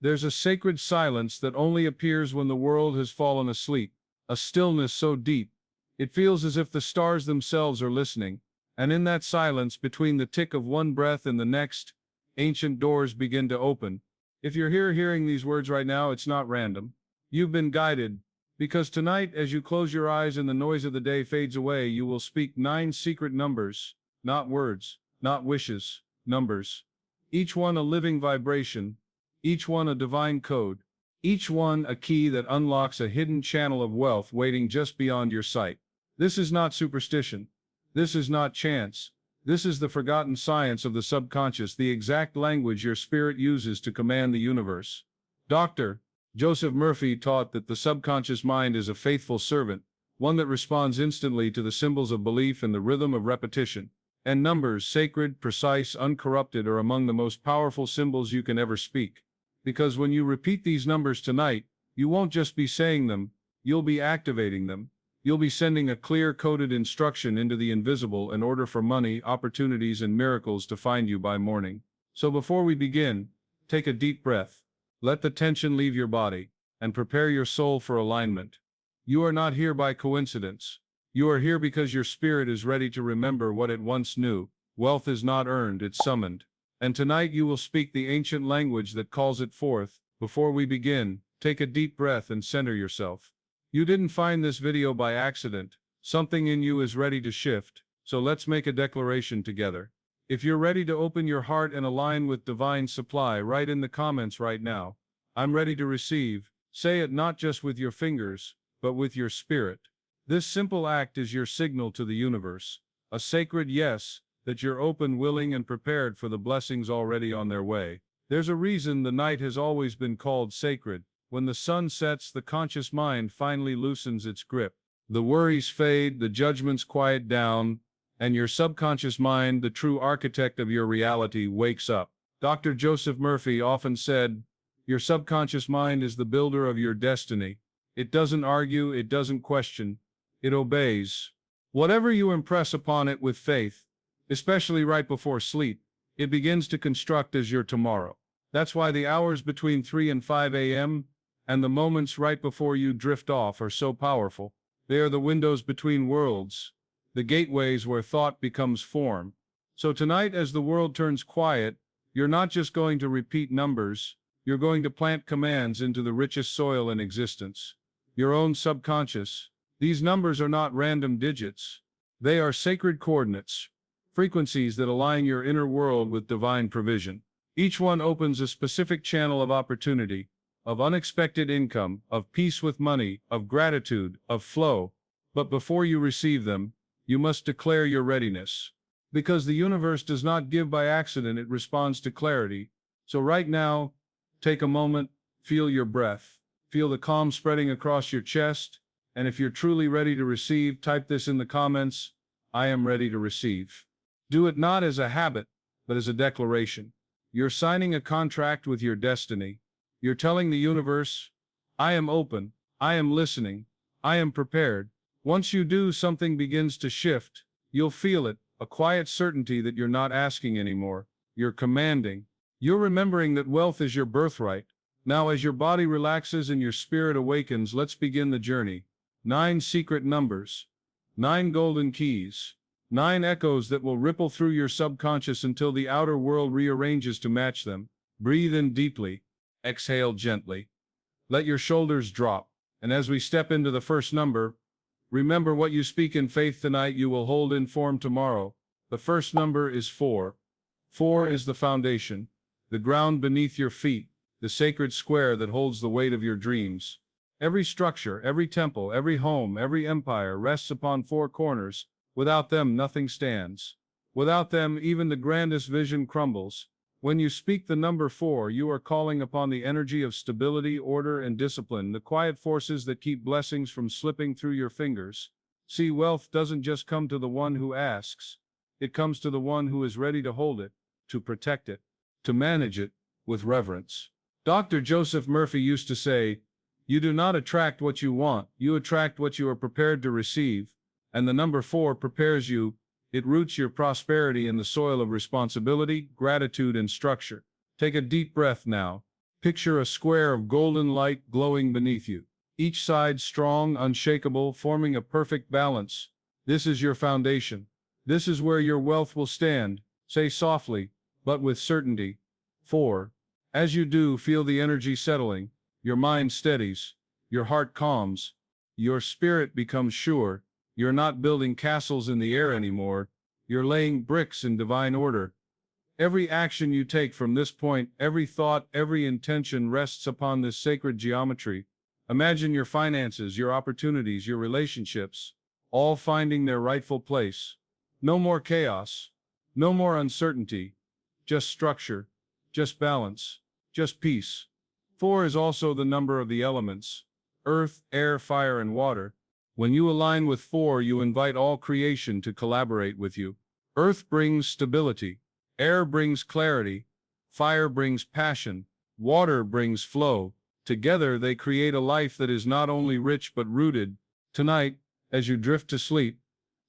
There's a sacred silence that only appears when the world has fallen asleep, a stillness so deep, it feels as if the stars themselves are listening, and in that silence, between the tick of one breath and the next, ancient doors begin to open. If you're here hearing these words right now, it's not random. You've been guided, because tonight, as you close your eyes and the noise of the day fades away, you will speak 9 secret numbers, not words, not wishes, numbers. Each one a living vibration, each one a divine code, each one a key that unlocks a hidden channel of wealth waiting just beyond your sight. This is not superstition. This is not chance. This is the forgotten science of the subconscious, the exact language your spirit uses to command the universe. Dr. Joseph Murphy taught that the subconscious mind is a faithful servant, one that responds instantly to the symbols of belief and the rhythm of repetition. And numbers, sacred, precise, uncorrupted, are among the most powerful symbols you can ever speak. Because when you repeat these numbers tonight, you won't just be saying them, you'll be activating them. You'll be sending a clear-coded instruction into the invisible in order for money, opportunities, and miracles to find you by morning. So before we begin, take a deep breath. Let the tension leave your body, and prepare your soul for alignment. You are not here by coincidence. You are here because your spirit is ready to remember what it once knew. Wealth is not earned, it's summoned. And tonight you will speak the ancient language that calls it forth. Before we begin, take a deep breath and center yourself. You didn't find this video by accident. Something in you is ready to shift, so let's make a declaration together. If you're ready to open your heart and align with divine supply, write in the comments right now. I'm ready to receive. Say it not just with your fingers, but with your spirit. This simple act is your signal to the universe, a sacred yes, that you're open, willing, and prepared for the blessings already on their way. There's a reason the night has always been called sacred. When the sun sets, the conscious mind finally loosens its grip. The worries fade, the judgments quiet down, and your subconscious mind, the true architect of your reality, wakes up. Dr. Joseph Murphy often said, "Your subconscious mind is the builder of your destiny. It doesn't argue, it doesn't question, it obeys. Whatever you impress upon it with faith, especially right before sleep, it begins to construct as your tomorrow." That's why the hours between 3 and 5 a.m., and the moments right before you drift off, are so powerful. They are the windows between worlds, the gateways where thought becomes form. So tonight, as the world turns quiet, you're not just going to repeat numbers, you're going to plant commands into the richest soil in existence, your own subconscious. These numbers are not random digits. They are sacred coordinates, frequencies that align your inner world with divine provision. Each one opens a specific channel of opportunity, of unexpected income, of peace with money, of gratitude, of flow. But before you receive them, you must declare your readiness. Because the universe does not give by accident, it responds to clarity. So right now, take a moment, feel your breath, feel the calm spreading across your chest, and if you're truly ready to receive, type this in the comments: "I am ready to receive." Do it not as a habit, but as a declaration. You're signing a contract with your destiny. You're telling the universe, "I am open, I am listening, I am prepared." Once you do, something begins to shift. You'll feel it, a quiet certainty that you're not asking anymore, you're commanding. You're remembering that wealth is your birthright. Now, as your body relaxes and your spirit awakens, let's begin the journey. 9 secret numbers, 9 golden keys, 9 echoes that will ripple through your subconscious until the outer world rearranges to match them. Breathe in deeply. Exhale gently. Let your shoulders drop. And as we step into the first number, remember, what you speak in faith tonight, you will hold in form tomorrow. The first number is 4. 4 is the foundation, the ground beneath your feet, the sacred square that holds the weight of your dreams. Every structure, every temple, every home, every empire rests upon 4 corners. Without them, nothing stands. Without them, even the grandest vision crumbles. When you speak the number 4, you are calling upon the energy of stability, order, and discipline, the quiet forces that keep blessings from slipping through your fingers. See, wealth doesn't just come to the one who asks. It comes to the one who is ready to hold it, to protect it, to manage it with reverence. Dr. Joseph Murphy used to say, "You do not attract what you want, you attract what you are prepared to receive." And the number 4 prepares you. It roots your prosperity in the soil of responsibility, gratitude, and structure. Take a deep breath now. Picture a square of golden light glowing beneath you. Each side strong, unshakable, forming a perfect balance. This is your foundation. This is where your wealth will stand. Say softly, but with certainty. 4. As you do, feel the energy settling. Your mind steadies. Your heart calms. Your spirit becomes sure. You're not building castles in the air anymore. You're laying bricks in divine order. Every action you take from this point, every thought, every intention rests upon this sacred geometry. Imagine your finances, your opportunities, your relationships, all finding their rightful place. No more chaos, no more uncertainty, just structure, just balance, just peace. 4 is also the number of the elements: earth, air, fire, and water. When you align with 4, you invite all creation to collaborate with you. Earth brings stability, air brings clarity, fire brings passion, water brings flow. Together they create a life that is not only rich but rooted. Tonight, as you drift to sleep,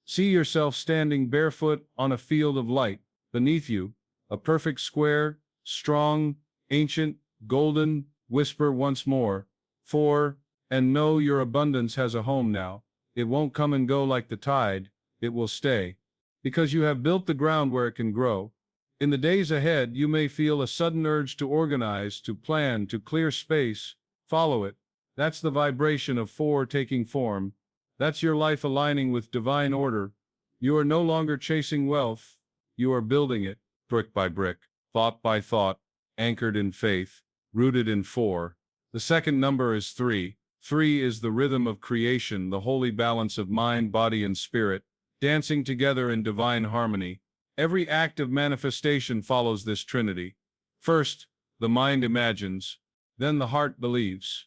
see yourself standing barefoot on a field of light. Beneath you, a perfect square, strong, ancient, golden. Whisper once more, 4, and know your abundance has a home now. It won't come and go like the tide, it will stay. Because you have built the ground where it can grow. In the days ahead, you may feel a sudden urge to organize, to plan, to clear space. Follow it. That's the vibration of 4 taking form. That's your life aligning with divine order. You are no longer chasing wealth. You are building it, brick by brick, thought by thought, anchored in faith, rooted in 4. The second number is 3. 3 is the rhythm of creation, the holy balance of mind, body, and spirit, dancing together in divine harmony. Every act of manifestation follows this trinity. First, the mind imagines, then the heart believes.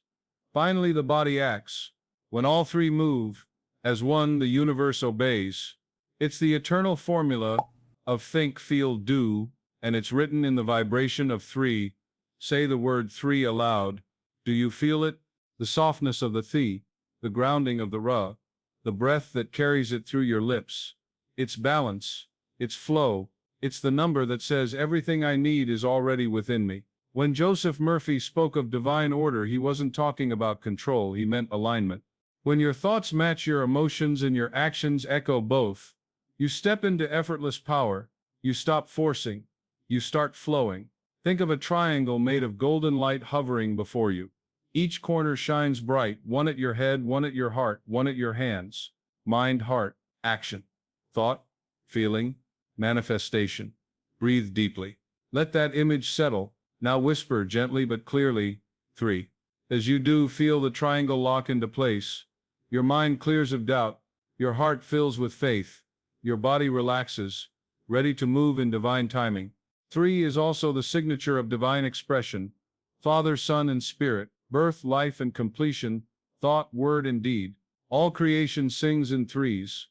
Finally, the body acts. When all 3 move, as one, the universe obeys. It's the eternal formula of think, feel, do, and it's written in the vibration of 3. Say the word 3 aloud. Do you feel it? The softness of the thi, the grounding of the ra, the breath that carries it through your lips. It's balance. It's flow. It's the number that says everything I need is already within me. When Joseph Murphy spoke of divine order, he wasn't talking about control, he meant alignment. When your thoughts match your emotions and your actions echo both, you step into effortless power. You stop forcing. You start flowing. Think of a triangle made of golden light hovering before you. Each corner shines bright, one at your head, one at your heart, one at your hands. Mind, heart, action, thought, feeling, manifestation. Breathe deeply. Let that image settle. Now whisper gently but clearly, 3. As you do, feel the triangle lock into place. Your mind clears of doubt. Your heart fills with faith. Your body relaxes, ready to move in divine timing. 3 is also the signature of divine expression. Father, Son, and Spirit, birth, life, and completion, thought, word, and deed. All creation sings in 3s.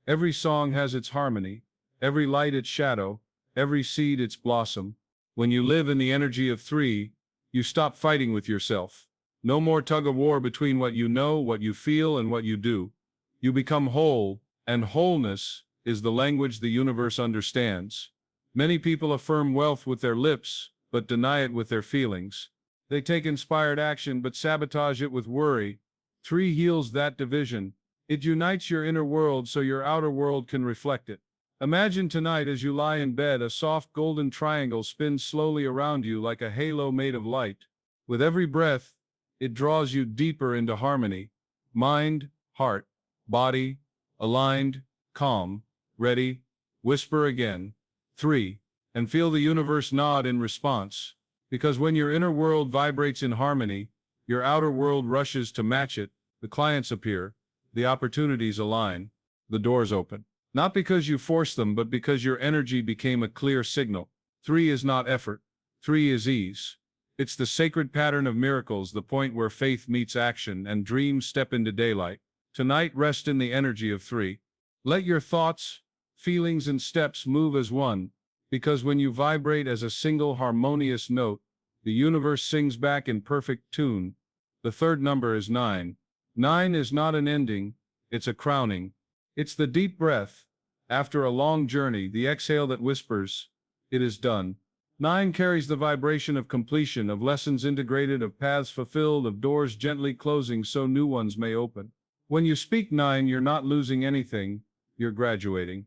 Every song has its harmony, every light its shadow, every seed its blossom. When you live in the energy of 3, you stop fighting with yourself. No more tug-of-war between what you know, what you feel, and what you do. You become whole, and wholeness is the language the universe understands. Many people affirm wealth with their lips, but deny it with their feelings. They take inspired action, but sabotage it with worry. 3 heals that division. It unites your inner world so your outer world can reflect it. Imagine tonight as you lie in bed, a soft golden triangle spins slowly around you like a halo made of light. With every breath, it draws you deeper into harmony. Mind, heart, body, aligned, calm, ready. Whisper again, 3, and feel the universe nod in response. Because when your inner world vibrates in harmony, your outer world rushes to match it. The clients appear, the opportunities align, the doors open. Not because you forced them, but because your energy became a clear signal. 3 is not effort. 3 is ease. It's the sacred pattern of miracles, the point where faith meets action and dreams step into daylight. Tonight, rest in the energy of 3. Let your thoughts, feelings, and steps move as one, because when you vibrate as a single harmonious note, the universe sings back in perfect tune. The third number is 9. 9 is not an ending, it's a crowning. It's the deep breath. After a long journey, the exhale that whispers, it is done. 9 carries the vibration of completion, of lessons integrated, of paths fulfilled, of doors gently closing so new ones may open. When you speak 9, you're not losing anything, you're graduating.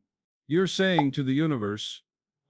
You're saying to the universe,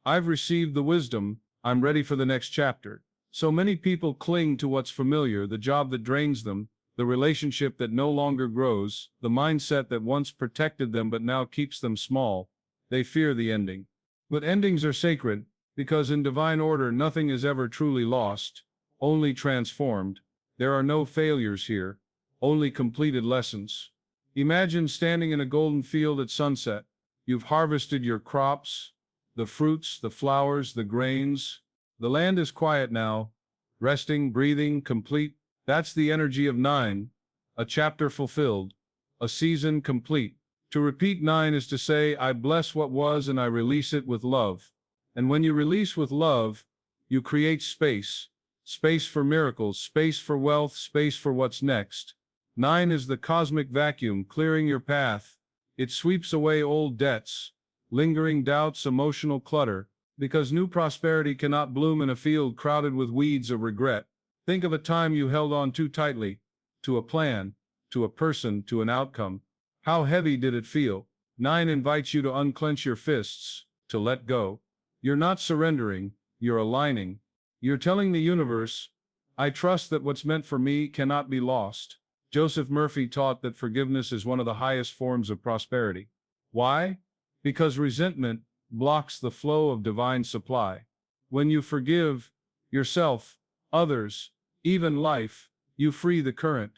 I've received the wisdom, I'm ready for the next chapter. So many people cling to what's familiar, the job that drains them, the relationship that no longer grows, the mindset that once protected them but now keeps them small. They fear the ending. But endings are sacred, because in divine order nothing is ever truly lost, only transformed. There are no failures here, only completed lessons. Imagine standing in a golden field at sunset. You've harvested your crops, the fruits, the flowers, the grains. The land is quiet now, resting, breathing, complete. That's the energy of 9, a chapter fulfilled, a season complete. To repeat 9 is to say, I bless what was and I release it with love. And when you release with love, you create space. Space for miracles, space for wealth, space for what's next. 9 is the cosmic vacuum clearing your path. It sweeps away old debts, lingering doubts, emotional clutter, because new prosperity cannot bloom in a field crowded with weeds of regret. Think of a time you held on too tightly, to a plan, to a person, to an outcome. How heavy did it feel? 9 invites you to unclench your fists, to let go. You're not surrendering, you're aligning. You're telling the universe, I trust that what's meant for me cannot be lost. Joseph Murphy taught that forgiveness is one of the highest forms of prosperity. Why? Because resentment blocks the flow of divine supply. When you forgive yourself, others, even life, you free the current.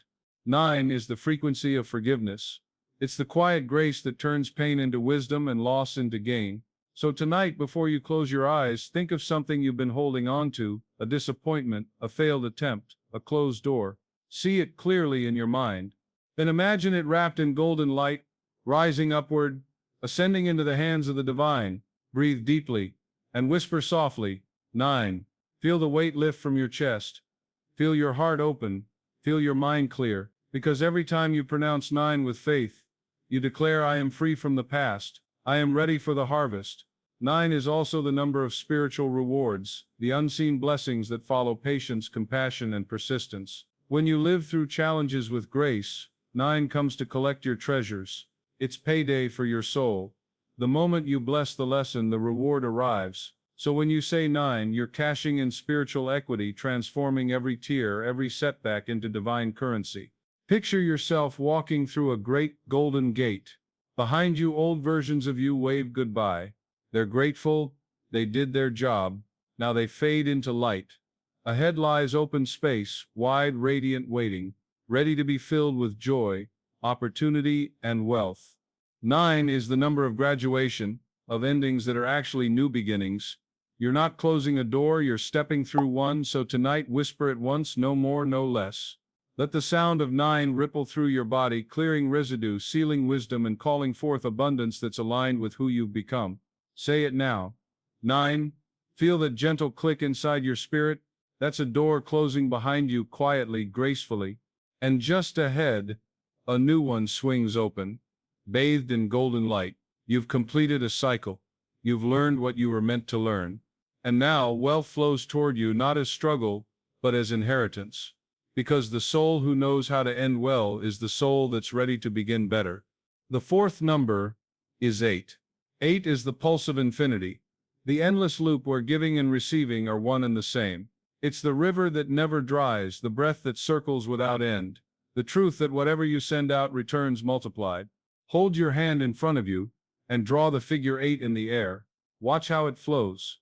9 is the frequency of forgiveness. It's the quiet grace that turns pain into wisdom and loss into gain. So tonight, before you close your eyes, think of something you've been holding on to, a disappointment, a failed attempt, a closed door. See it clearly in your mind. Then imagine it wrapped in golden light, rising upward, ascending into the hands of the divine. Breathe deeply and whisper softly, 9. Feel the weight lift from your chest. Feel your heart open. Feel your mind clear. Because every time you pronounce 9 with faith, you declare, I am free from the past. I am ready for the harvest. 9 is also the number of spiritual rewards, the unseen blessings that follow patience, compassion, and persistence. When you live through challenges with grace, 9 comes to collect your treasures. It's payday for your soul. The moment you bless the lesson, the reward arrives. So when you say 9, you're cashing in spiritual equity, transforming every tear, every setback into divine currency. Picture yourself walking through a great golden gate. Behind you, old versions of you wave goodbye. They're grateful, they did their job, now they fade into light. Ahead lies open space, wide, radiant, waiting, ready to be filled with joy, opportunity, and wealth. 9 is the number of graduation, of endings that are actually new beginnings. You're not closing a door, you're stepping through one, so tonight whisper it once, no more, no less. Let the sound of 9 ripple through your body, clearing residue, sealing wisdom, and calling forth abundance that's aligned with who you've become. Say it now. 9. Feel that gentle click inside your spirit. That's a door closing behind you quietly, gracefully. And just ahead, a new one swings open, bathed in golden light. You've completed a cycle. You've learned what you were meant to learn. And now wealth flows toward you not as struggle, but as inheritance. Because the soul who knows how to end well is the soul that's ready to begin better. The fourth number is 8. 8 is the pulse of infinity, the endless loop where giving and receiving are one and the same. It's the river that never dries, the breath that circles without end, the truth that whatever you send out returns multiplied. Hold your hand in front of you and draw the figure 8 in the air. Watch how it flows.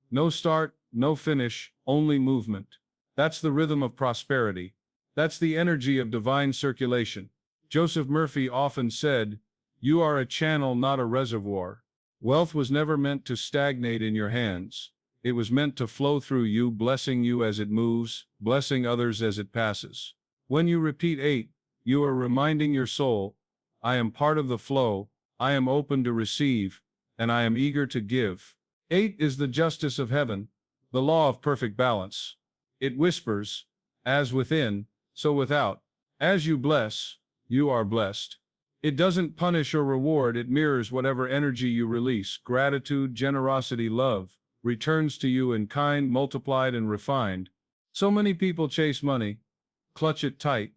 No start, no finish, only movement. That's the rhythm of prosperity. That's the energy of divine circulation. Joseph Murphy often said, you are a channel, not a reservoir. Wealth was never meant to stagnate in your hands. It was meant to flow through you, blessing you as it moves, blessing others as it passes. When you repeat 8, you are reminding your soul, I am part of the flow, I am open to receive, and I am eager to give. 8 is the justice of heaven, the law of perfect balance. It whispers, as within, so without. As you bless, you are blessed. It doesn't punish or reward, it mirrors whatever energy you release, gratitude, generosity, love. returns to you in kind, multiplied, and refined. So many people chase money, clutch it tight,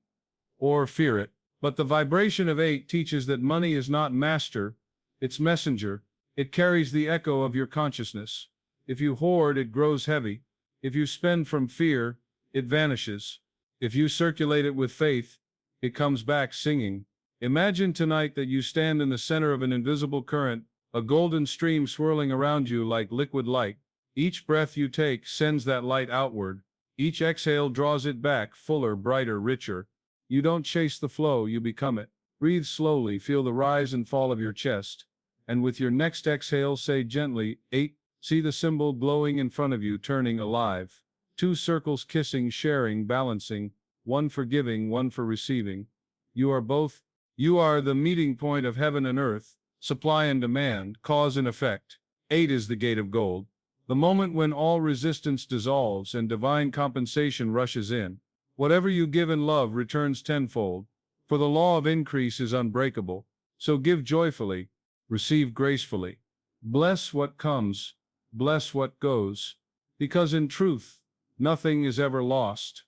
or fear it. But the vibration of 8 teaches that money is not master, it's messenger. It carries the echo of your consciousness. If you hoard, it grows heavy. If you spend from fear, it vanishes. If you circulate it with faith, it comes back singing. Imagine tonight that you stand in the center of an invisible current, a golden stream swirling around you like liquid light. Each breath you take sends that light outward. Each exhale draws it back, fuller, brighter, richer. You don't chase the flow, you become it. Breathe slowly, feel the rise and fall of your chest. And with your next exhale, say gently, 8. See the symbol glowing in front of you, turning alive. 2 circles kissing, sharing, balancing. 1 for giving, 1 for receiving. You are both. You are the meeting point of heaven and earth, supply and demand, cause and effect. 8 is the gate of gold. The moment when all resistance dissolves and divine compensation rushes in. Whatever you give in love returns tenfold, for the law of increase is unbreakable. So give joyfully, receive gracefully. Bless what comes, bless what goes, because in truth, nothing is ever lost,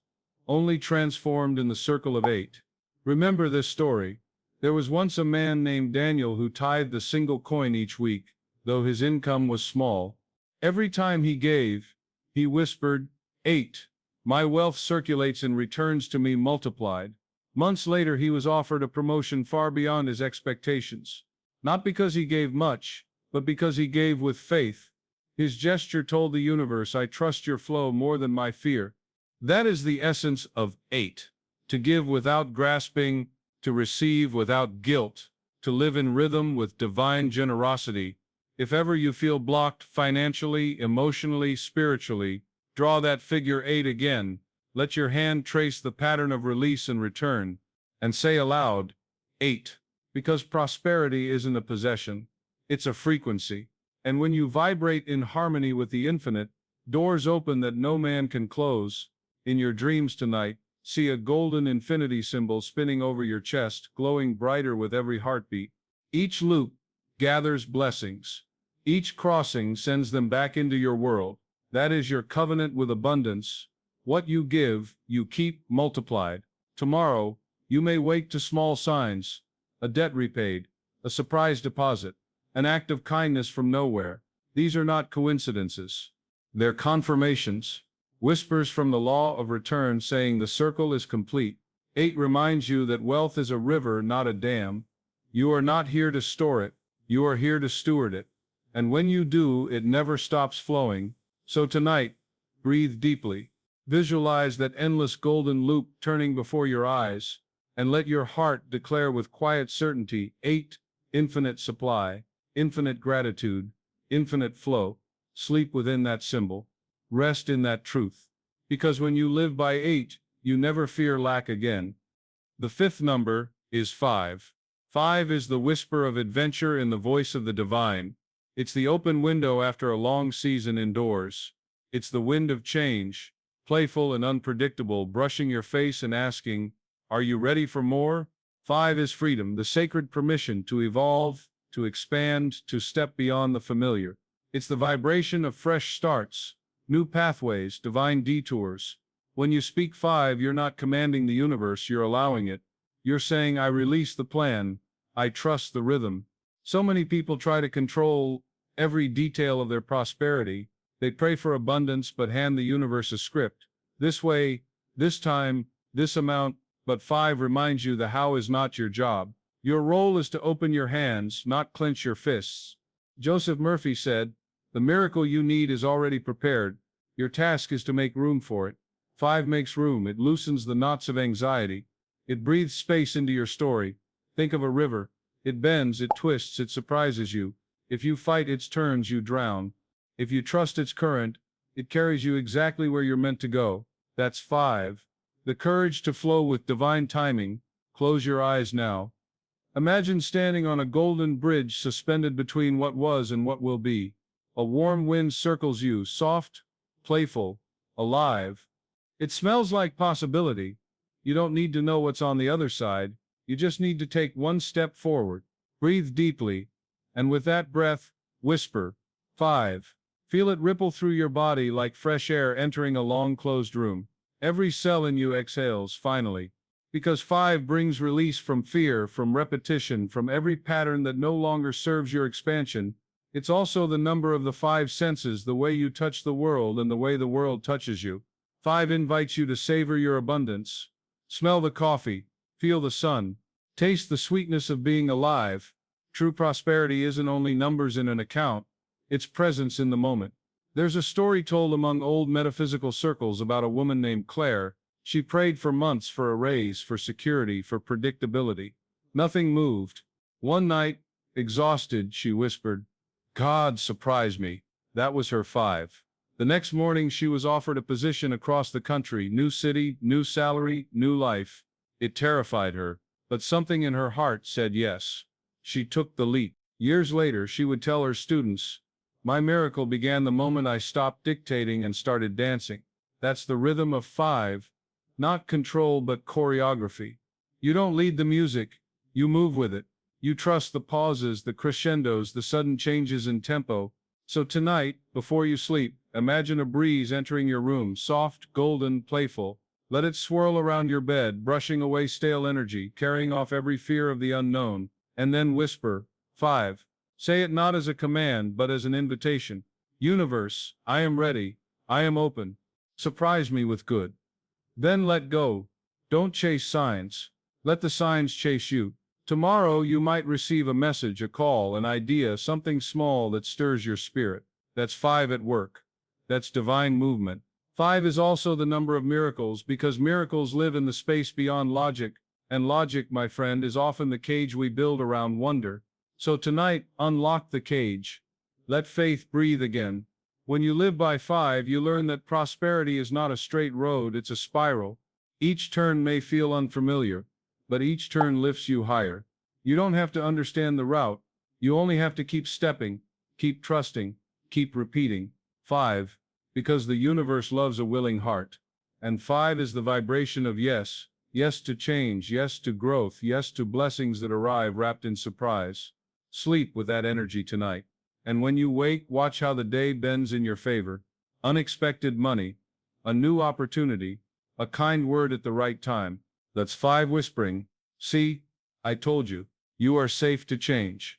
only transformed in the circle of 8. Remember this story. There was once a man named Daniel who tithed a single coin each week, though his income was small. Every time he gave, he whispered, 8. My wealth circulates and returns to me multiplied. Months later he was offered a promotion far beyond his expectations. Not because he gave much, but because he gave with faith. His gesture told the universe, I trust your flow more than my fear. That is the essence of 8. To give without grasping, to receive without guilt, to live in rhythm with divine generosity. If ever you feel blocked financially, emotionally, spiritually, draw that figure 8 again. Let your hand trace the pattern of release and return, and say aloud, 8. Because prosperity isn't a possession, it's a frequency. And when you vibrate in harmony with the infinite, doors open that no man can close. In your dreams tonight, see a golden infinity symbol spinning over your chest, glowing brighter with every heartbeat. Each loop gathers blessings. Each crossing sends them back into your world. That is your covenant with abundance. What you give, you keep multiplied. Tomorrow, you may wake to small signs, a debt repaid, a surprise deposit, an act of kindness from nowhere. These are not coincidences. They're confirmations. Whispers from the law of return saying the circle is complete. 8 reminds you that wealth is a river, not a dam. You are not here to store it. You are here to steward it. And when you do, it never stops flowing. So tonight, breathe deeply. Visualize that endless golden loop turning before your eyes, and let your heart declare with quiet certainty, 8, infinite supply, infinite gratitude, infinite flow. Sleep within that symbol. Rest in that truth. Because when you live by 8, you never fear lack again. The 5th number is 5. 5 is the whisper of adventure in the voice of the divine. It's the open window after a long season indoors. It's the wind of change, playful and unpredictable, brushing your face and asking, are you ready for more? 5 is freedom, the sacred permission to evolve, to expand, to step beyond the familiar. It's the vibration of fresh starts, new pathways, divine detours. When you speak 5, you're not commanding the universe, you're allowing it. You're saying, I release the plan, I trust the rhythm. So many people try to control every detail of their prosperity. They pray for abundance but hand the universe a script. This way, this time, this amount, but 5 reminds you the how is not your job. Your role is to open your hands, not clench your fists. Joseph Murphy said, the miracle you need is already prepared. Your task is to make room for it. 5 makes room. It loosens the knots of anxiety. It breathes space into your story. Think of a river. It bends, it twists, it surprises you. If you fight its turns, you drown. If you trust its current, it carries you exactly where you're meant to go. That's 5. The courage to flow with divine timing. Close your eyes now. Imagine standing on a golden bridge suspended between what was and what will be. A warm wind circles you, soft, playful, alive. It smells like possibility. You don't need to know what's on the other side. You just need to take one step forward. Breathe deeply, and with that breath, whisper, 5. Feel it ripple through your body like fresh air entering a long-closed room. Every cell in you exhales, finally. Because 5 brings release from fear, from repetition, from every pattern that no longer serves your expansion. It's also the number of the 5 senses, the way you touch the world and the way the world touches you. 5 invites you to savor your abundance. Smell the coffee, feel the sun, taste the sweetness of being alive. True prosperity isn't only numbers in an account, it's presence in the moment. There's a story told among old metaphysical circles about a woman named Claire. She prayed for months for a raise, for security, for predictability. Nothing moved. One night, exhausted, she whispered, "God, surprise me." That was her 5. The next morning she was offered a position across the country, new city, new salary, new life. It terrified her, but something in her heart said yes. She took the leap. Years later, she would tell her students, "My miracle began the moment I stopped dictating and started dancing." That's the rhythm of 5, not control but choreography. You don't lead the music, you move with it. You trust the pauses, the crescendos, the sudden changes in tempo. So tonight, before you sleep, imagine a breeze entering your room, soft, golden, playful. Let it swirl around your bed, brushing away stale energy, carrying off every fear of the unknown. And then whisper, 5. Say it not as a command, but as an invitation. Universe, I am ready. I am open. Surprise me with good. Then let go. Don't chase signs. Let the signs chase you. Tomorrow you might receive a message, a call, an idea, something small that stirs your spirit. That's 5 at work. That's divine movement. 5 is also the number of miracles, because miracles live in the space beyond logic, and logic, my friend, is often the cage we build around wonder. So tonight, unlock the cage. Let faith breathe again. When you live by 5, you learn that prosperity is not a straight road, it's a spiral. Each turn may feel unfamiliar, but each turn lifts you higher. You don't have to understand the route. You only have to keep stepping, keep trusting, keep repeating. 5, because the universe loves a willing heart. And 5 is the vibration of yes. Yes to change, yes to growth, yes to blessings that arrive wrapped in surprise. Sleep with that energy tonight. And when you wake, watch how the day bends in your favor. Unexpected money, a new opportunity, a kind word at the right time. That's 5 whispering, "See, I told you, you are safe to change."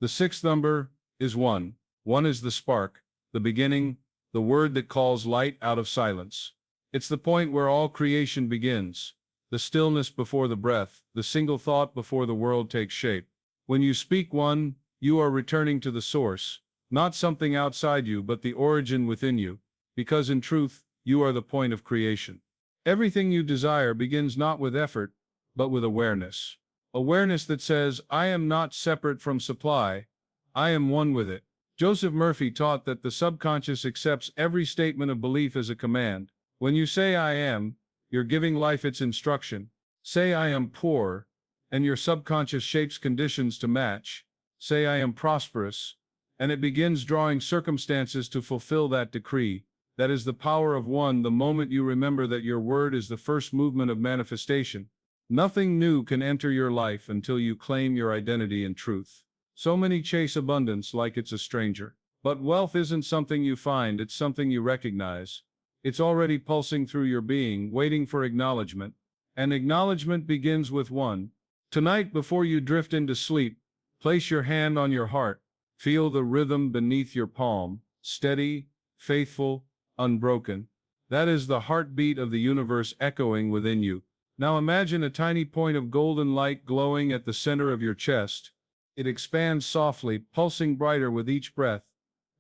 The 6th number is 1. 1 is the spark, the beginning, the word that calls light out of silence. It's the point where all creation begins. The stillness before the breath, the single thought before the world takes shape. When you speak 1, you are returning to the source, not something outside you, but the origin within you, because in truth, you are the point of creation. Everything you desire begins not with effort, but with awareness. Awareness that says, I am not separate from supply, I am one with it. Joseph Murphy taught that the subconscious accepts every statement of belief as a command. When you say I am, you're giving life its instruction. Say I am poor, and your subconscious shapes conditions to match. Say I am prosperous, and it begins drawing circumstances to fulfill that decree. That is the power of 1, the moment you remember that your word is the first movement of manifestation. Nothing new can enter your life until you claim your identity in truth. So many chase abundance like it's a stranger. But wealth isn't something you find, it's something you recognize. It's already pulsing through your being, waiting for acknowledgement. And acknowledgement begins with 1. Tonight, before you drift into sleep, place your hand on your heart. Feel the rhythm beneath your palm, steady, faithful, unbroken. That is the heartbeat of the universe echoing within you. Now imagine a tiny point of golden light glowing at the center of your chest. It expands softly, pulsing brighter with each breath.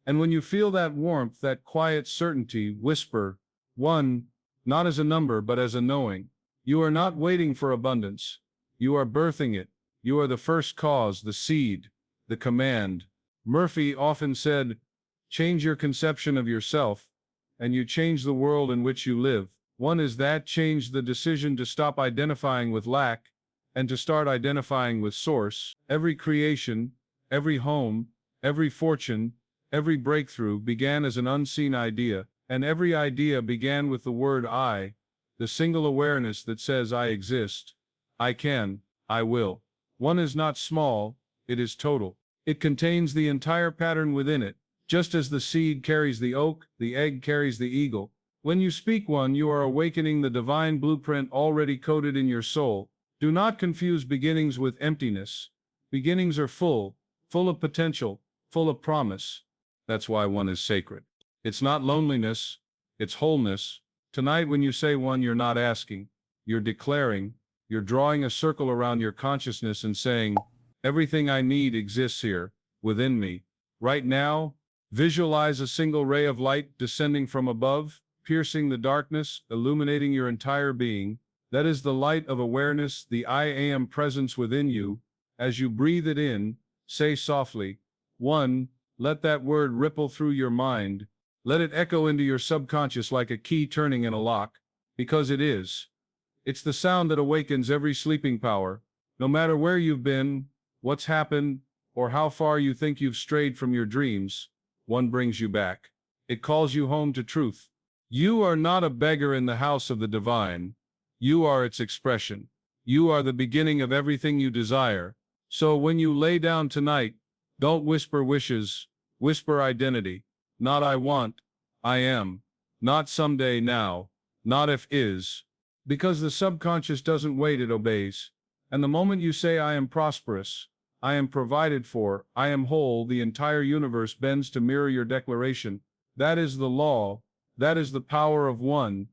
And when you feel that warmth, that quiet certainty, whisper, 1, not as a number but as a knowing. You are not waiting for abundance. You are birthing it. You are the first cause, the seed, the command. Murphy often said, change your conception of yourself, and you change the world in which you live. 1 is that change, the decision to stop identifying with lack and to start identifying with source. Every creation, every home, every fortune, every breakthrough began as an unseen idea, and every idea began with the word I, the single awareness that says I exist, I can, I will. 1 is not small, it is total. It contains the entire pattern within it, Just as the seed carries the oak, the egg carries the eagle. When you speak one, you are awakening the divine blueprint already coded in your soul. Do not confuse beginnings with emptiness. Beginnings are full, full of potential, full of promise. That's why one is sacred. It's not loneliness, it's wholeness. Tonight, when you say one, you're not asking, you're declaring, you're drawing a circle around your consciousness and saying, everything I need exists here, within me. Right now, visualize a single ray of light descending from above, piercing the darkness, illuminating your entire being. That is the light of awareness, the I am presence within you. As you breathe it in, say softly, one, let that word ripple through your mind. Let it echo into your subconscious like a key turning in a lock, because it is. It's the sound that awakens every sleeping power. No matter where you've been, what's happened, or how far you think you've strayed from your dreams, one brings you back. It calls you home to truth. You are not a beggar in the house of the divine. You are its expression. You are the beginning of everything you desire. So when you lay down tonight, don't whisper wishes, whisper identity. Not I want, I am. Not someday now, not if is. Because the subconscious doesn't wait, it obeys. And the moment you say I am prosperous, I am provided for, I am whole, the entire universe bends to mirror your declaration. That is the law. That is the power of one.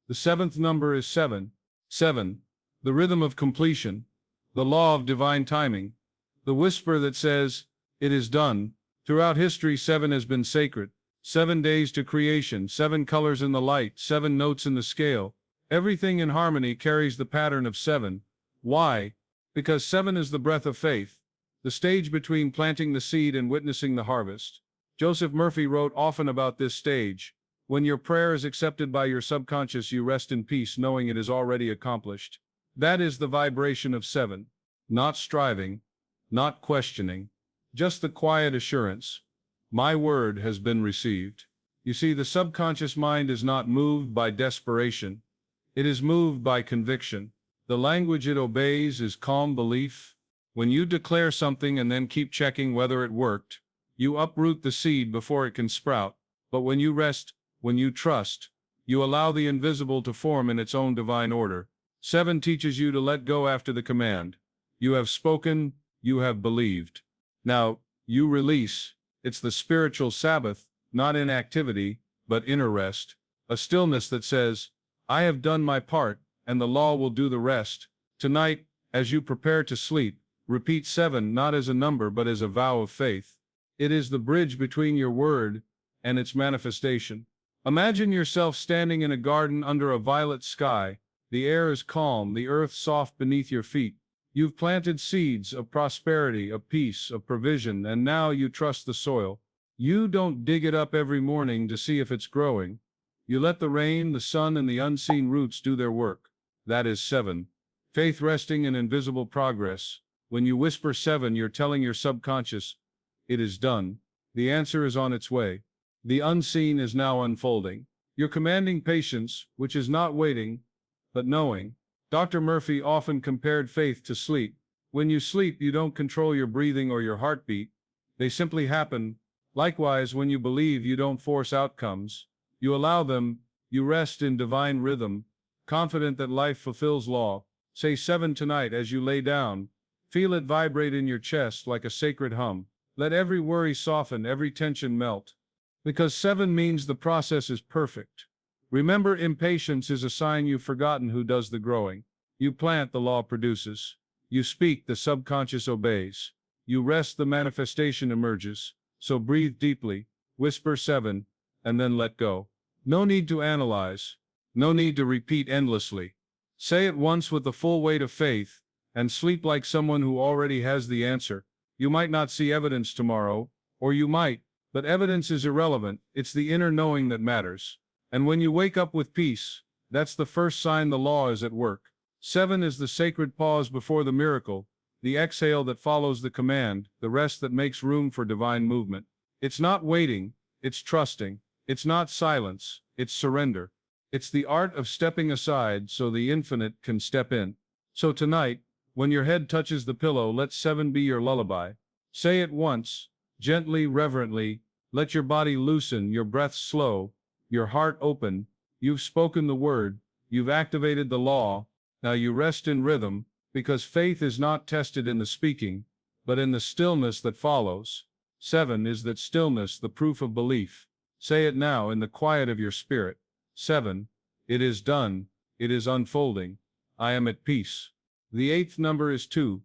The seventh number is 7. 7. The rhythm of completion. The law of divine timing. The whisper that says, it is done. Throughout history, 7 has been sacred. 7 days to creation, 7 colors in the light, 7 notes in the scale. Everything in harmony carries the pattern of 7. Why? Because 7 is the breath of faith, the stage between planting the seed and witnessing the harvest. Joseph Murphy wrote often about this stage. When your prayer is accepted by your subconscious, you rest in peace knowing it is already accomplished. That is the vibration of 7. Not striving, not questioning, just the quiet assurance. My word has been received. You see, the subconscious mind is not moved by desperation. It is moved by conviction. The language it obeys is calm belief. When you declare something and then keep checking whether it worked, you uproot the seed before it can sprout. But when you rest, when you trust, you allow the invisible to form in its own divine order. 7 teaches you to let go after the command. You have spoken, you have believed. Now, you release. It's the spiritual Sabbath, not inactivity, but inner rest. A stillness that says, I have done my part, and the law will do the rest. Tonight, as you prepare to sleep, repeat 7 not as a number but as a vow of faith. It is the bridge between your word and its manifestation. Imagine yourself standing in a garden under a violet sky. The air is calm, the earth soft beneath your feet. You've planted seeds of prosperity, of peace, of provision, and now you trust the soil. You don't dig it up every morning to see if it's growing. You let the rain, the sun, and the unseen roots do their work. That is 7. Faith resting in invisible progress. When you whisper 7, you're telling your subconscious, it is done. The answer is on its way. The unseen is now unfolding. You're commanding patience, which is not waiting, but knowing. Dr. Murphy often compared faith to sleep. When you sleep, you don't control your breathing or your heartbeat. They simply happen. Likewise, when you believe, you don't force outcomes. You allow them. You rest in divine rhythm, confident that life fulfills law. Say 7 tonight as you lay down. Feel it vibrate in your chest like a sacred hum. Let every worry soften, every tension melt. Because 7 means the process is perfect. Remember, impatience is a sign you've forgotten who does the growing. You plant, the law produces. You speak, the subconscious obeys. You rest, the manifestation emerges. So breathe deeply, whisper 7, and then let go. No need to analyze. No need to repeat endlessly. Say it once with the full weight of faith, and sleep like someone who already has the answer. You might not see evidence tomorrow, or you might, but evidence is irrelevant. It's the inner knowing that matters. And when you wake up with peace, that's the first sign the law is at work. 7 is the sacred pause before the miracle, the exhale that follows the command, the rest that makes room for divine movement. It's not waiting, it's trusting. It's not silence, it's surrender. It's the art of stepping aside so the infinite can step in. So tonight, when your head touches the pillow, let 7 be your lullaby. Say it once, gently, reverently, Let your body loosen, your breath slow, your heart open. You've spoken the word, you've activated the law. Now you rest in rhythm, because faith is not tested in the speaking, but in the stillness that follows. 7 is that stillness, the proof of belief. Say it now in the quiet of your spirit. 7. It is done. It is unfolding. I am at peace. The 8th number is 2,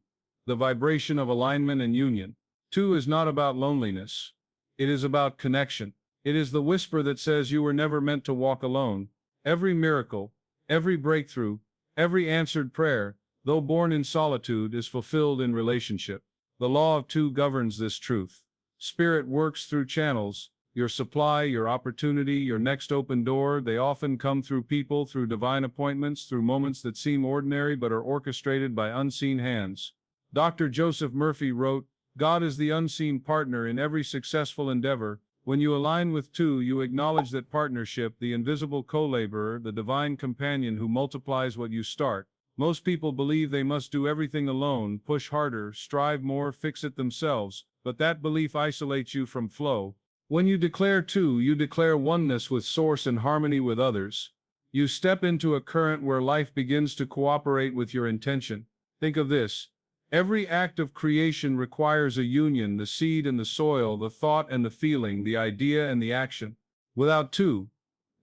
the vibration of alignment and union. 2 is not about loneliness. It is about connection. It is the whisper that says you were never meant to walk alone. Every miracle, every breakthrough, every answered prayer, though born in solitude, is fulfilled in relationship. The law of 2 governs this truth. Spirit works through channels. Your supply, your opportunity, your next open door, they often come through people, through divine appointments, through moments that seem ordinary but are orchestrated by unseen hands. Dr. Joseph Murphy wrote, God is the unseen partner in every successful endeavor. When you align with 2, you acknowledge that partnership, the invisible co-laborer, the divine companion who multiplies what you start. Most people believe they must do everything alone, push harder, strive more, fix it themselves, but that belief isolates you from flow. When you declare 2, you declare oneness with Source and harmony with others. You step into a current where life begins to cooperate with your intention. Think of this. Every act of creation requires a union, the seed and the soil, the thought and the feeling, the idea and the action. Without 2,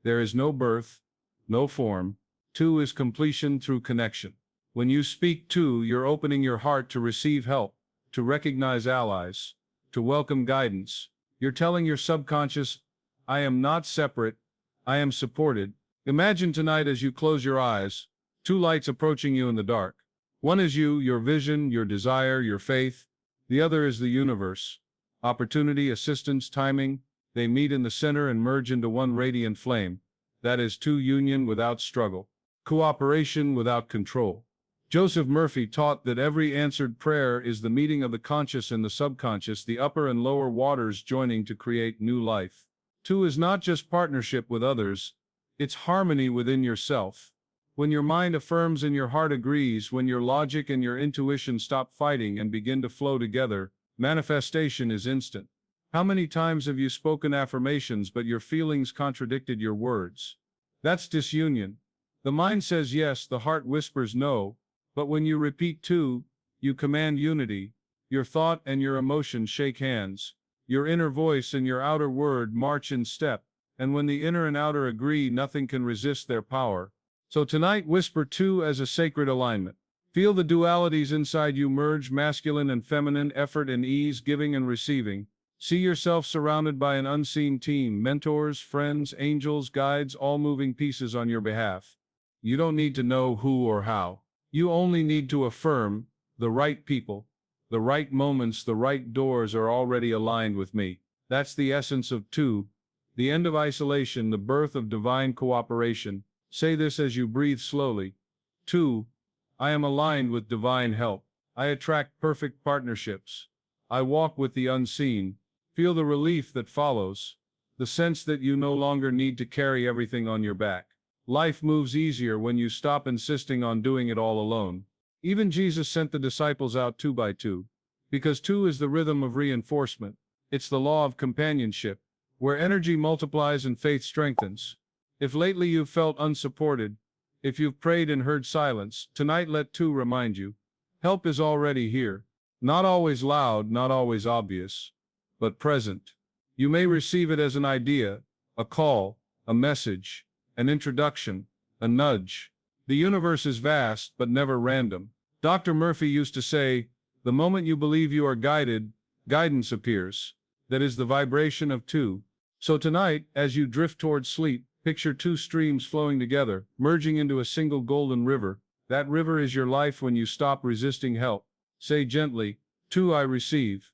there is no birth, no form. 2 is completion through connection. When you speak 2, you're opening your heart to receive help, to recognize allies, to welcome guidance. You're telling your subconscious, I am not separate, I am supported. Imagine tonight as you close your eyes, 2 lights approaching you in the dark. One is you, your vision, your desire, your faith. The other is the universe. Opportunity, assistance, timing, they meet in the center and merge into one radiant flame. That is 2 union without struggle. Cooperation without control. Joseph Murphy taught that every answered prayer is the meeting of the conscious and the subconscious, the upper and lower waters joining to create new life. 2 is not just partnership with others, it's harmony within yourself. When your mind affirms and your heart agrees, when your logic and your intuition stop fighting and begin to flow together, manifestation is instant. How many times have you spoken affirmations but your feelings contradicted your words? That's disunion. The mind says yes, the heart whispers no. But when you repeat 2, you command unity. Your thought and your emotion shake hands. Your inner voice and your outer word march in step. And when the inner and outer agree, nothing can resist their power. So tonight, whisper 2 as a sacred alignment. Feel the dualities inside you merge, masculine and feminine, effort and ease, giving and receiving. See yourself surrounded by an unseen team, mentors, friends, angels, guides, all moving pieces on your behalf. You don't need to know who or how. You only need to affirm, the right people, the right moments, the right doors are already aligned with me. That's the essence of 2, the end of isolation, the birth of divine cooperation. Say this as you breathe slowly. 2, I am aligned with divine help. I attract perfect partnerships. I walk with the unseen. Feel the relief that follows, the sense that you no longer need to carry everything on your back. Life moves easier when you stop insisting on doing it all alone. Even Jesus sent the disciples out 2 by 2, because 2 is the rhythm of reinforcement. It's the law of companionship, where energy multiplies and faith strengthens. If lately you've felt unsupported, if you've prayed and heard silence, tonight let 2 remind you. Help is already here. Not always loud, not always obvious, but present. You may receive it as an idea, a call, a message, an introduction, a nudge. The universe is vast, but never random. Dr. Murphy used to say, the moment you believe you are guided, guidance appears. That is the vibration of 2. So tonight, as you drift towards sleep, picture 2 streams flowing together, merging into a single golden river. That river is your life when you stop resisting help. Say gently, 2 I receive.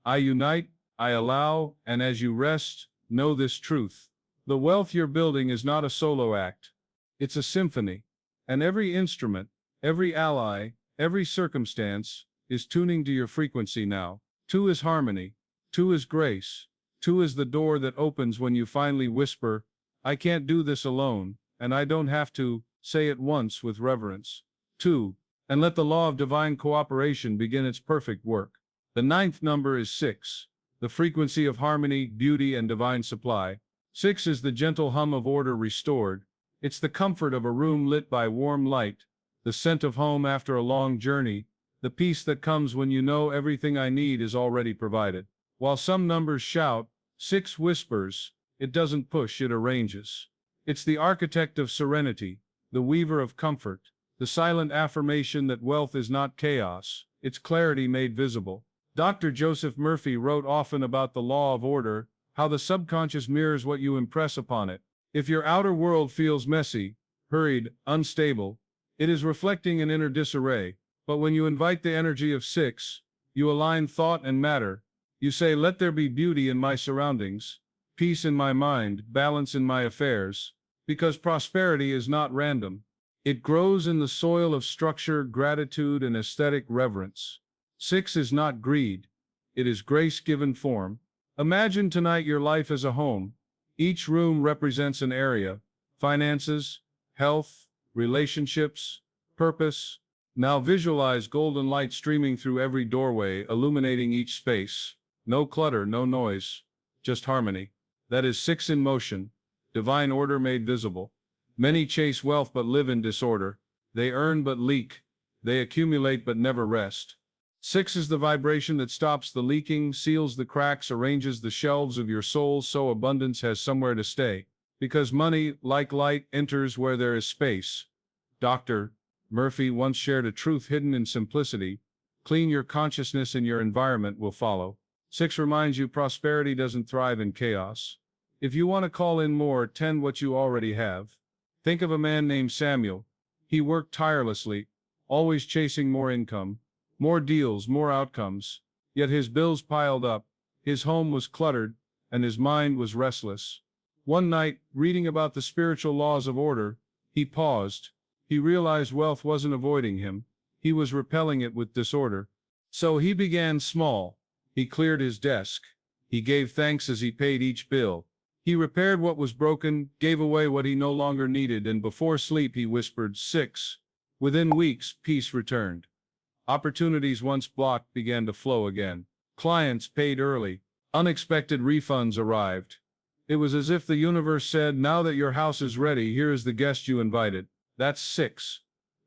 I unite, I allow, and as you rest, know this truth. The wealth you're building is not a solo act. It's a symphony. And every instrument, every ally, every circumstance, is tuning to your frequency now. 2 is harmony. 2 is grace. 2 is the door that opens when you finally whisper, I can't do this alone, and I don't have to. Say it once with reverence. 2. And let the law of divine cooperation begin its perfect work. The 9th number is 6. the frequency of harmony, beauty, and divine supply. 6 is the gentle hum of order restored. It's the comfort of a room lit by warm light, the scent of home after a long journey, the peace that comes when you know everything I need is already provided. While some numbers shout, 6 whispers, it doesn't push, it arranges. It's the architect of serenity, the weaver of comfort, the silent affirmation that wealth is not chaos, it's clarity made visible. Dr. Joseph Murphy wrote often about the law of order, how the subconscious mirrors what you impress upon it. If your outer world feels messy, hurried, unstable, it is reflecting an inner disarray. But when you invite the energy of 6, you align thought and matter. You say, let there be beauty in my surroundings, peace in my mind, balance in my affairs, because prosperity is not random. It grows in the soil of structure, gratitude, and aesthetic reverence. 6 is not greed. It is grace given form. Imagine tonight your life as a home. Each room represents an area: finances, health, relationships, purpose. Now visualize golden light streaming through every doorway, illuminating each space. No clutter, no noise, just harmony. That is 6 in motion, divine order made visible. Many chase wealth but live in disorder. They earn but leak. They accumulate but never rest. 6 is the vibration that stops the leaking, seals the cracks, arranges the shelves of your soul so abundance has somewhere to stay. Because money, like light, enters where there is space. Dr. Murphy once shared a truth hidden in simplicity: clean your consciousness and your environment will follow. 6 reminds you prosperity doesn't thrive in chaos. If you want to call in more, tend what you already have. Think of a man named Samuel. He worked tirelessly, always chasing more income, more deals, more outcomes. Yet his bills piled up, his home was cluttered, and his mind was restless. One night, reading about the spiritual laws of order, he paused. He realized wealth wasn't avoiding him, he was repelling it with disorder. So he began small. He cleared his desk. He gave thanks as he paid each bill. He repaired what was broken, gave away what he no longer needed, and before sleep he whispered, 6. Within weeks, peace returned. Opportunities once blocked began to flow again. Clients paid early. Unexpected refunds arrived. It was as if the universe said, now that your house is ready, here is the guest you invited. That's 6.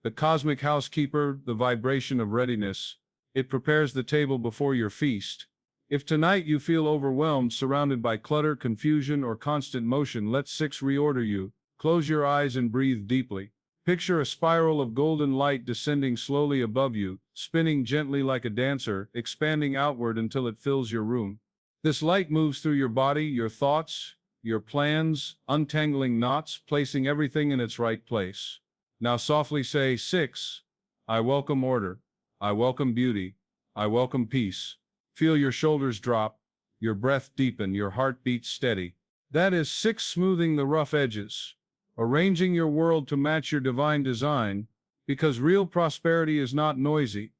The cosmic housekeeper, the vibration of readiness. It prepares the table before your feast. If tonight you feel overwhelmed, surrounded by clutter, confusion, or constant motion, let 6 reorder you. Close your eyes and breathe deeply. Picture a spiral of golden light descending slowly above you, spinning gently like a dancer, expanding outward until it fills your room. This light moves through your body, your thoughts, your plans, untangling knots, placing everything in its right place. Now softly say, 6. I welcome order. I welcome beauty. I welcome peace. Feel your shoulders drop, your breath deepen, your heart beat steady. That is 6 smoothing the rough edges, arranging your world to match your divine design, because real prosperity is not noisy.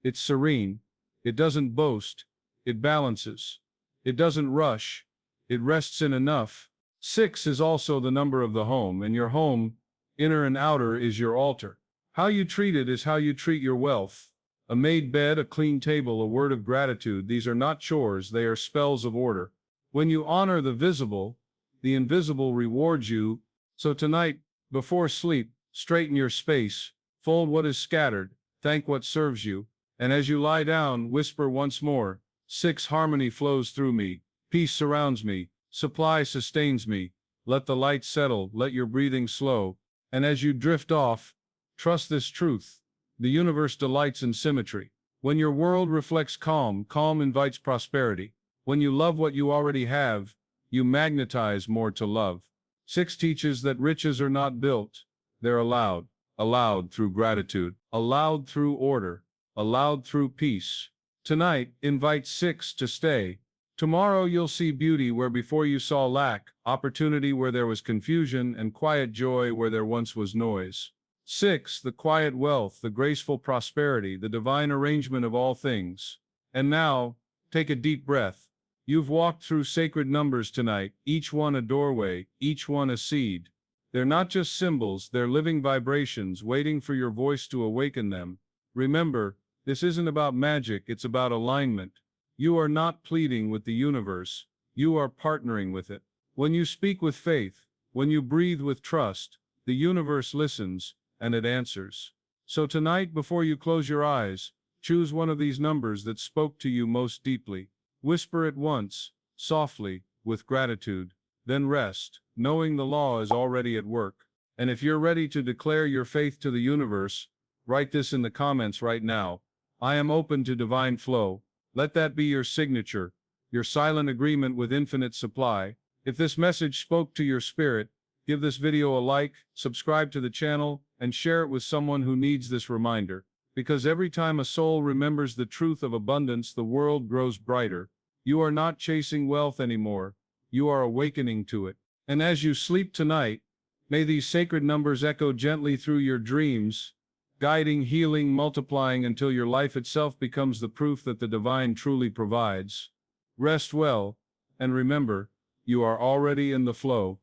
It's serene. It doesn't boast. It balances. It doesn't rush. It rests in enough. 6 is also the number of the home, and your home, inner and outer, is your altar. How you treat it is how you treat your wealth. A made bed, a clean table, a word of gratitude, these are not chores, they are spells of order. When you honor the visible, the invisible rewards you. So tonight, before sleep, straighten your space, fold what is scattered, thank what serves you, and as you lie down, whisper once more, 6. Harmony flows through me, peace surrounds me, supply sustains me. Let the light settle, let your breathing slow, and as you drift off, trust this truth. The universe delights in symmetry. When your world reflects calm, calm invites prosperity. When you love what you already have, you magnetize more to love. 6 teaches that riches are not built, they're allowed. Allowed through gratitude, allowed through order, allowed through peace. Tonight, invite 6 to stay. Tomorrow you'll see beauty where before you saw lack, opportunity where there was confusion, and quiet joy where there once was noise. 6. The quiet wealth, the graceful prosperity, the divine arrangement of all things. And now, take a deep breath. You've walked through sacred numbers tonight, each one a doorway, each one a seed. They're not just symbols, they're living vibrations waiting for your voice to awaken them. Remember, this isn't about magic, it's about alignment. You are not pleading with the universe, you are partnering with it. When you speak with faith, when you breathe with trust, the universe listens, and it answers. So tonight, before you close your eyes, choose one of these numbers that spoke to you most deeply. Whisper it once, softly, with gratitude. Then rest, knowing the law is already at work. And if you're ready to declare your faith to the universe, write this in the comments right now. I am open to divine flow. Let that be your signature, your silent agreement with infinite supply. If this message spoke to your spirit, give this video a like, subscribe to the channel, and share it with someone who needs this reminder. Because every time a soul remembers the truth of abundance, the world grows brighter. You are not chasing wealth anymore. You are awakening to it. And as you sleep tonight, may these sacred numbers echo gently through your dreams, guiding, healing, multiplying until your life itself becomes the proof that the divine truly provides. Rest well, and remember, you are already in the flow.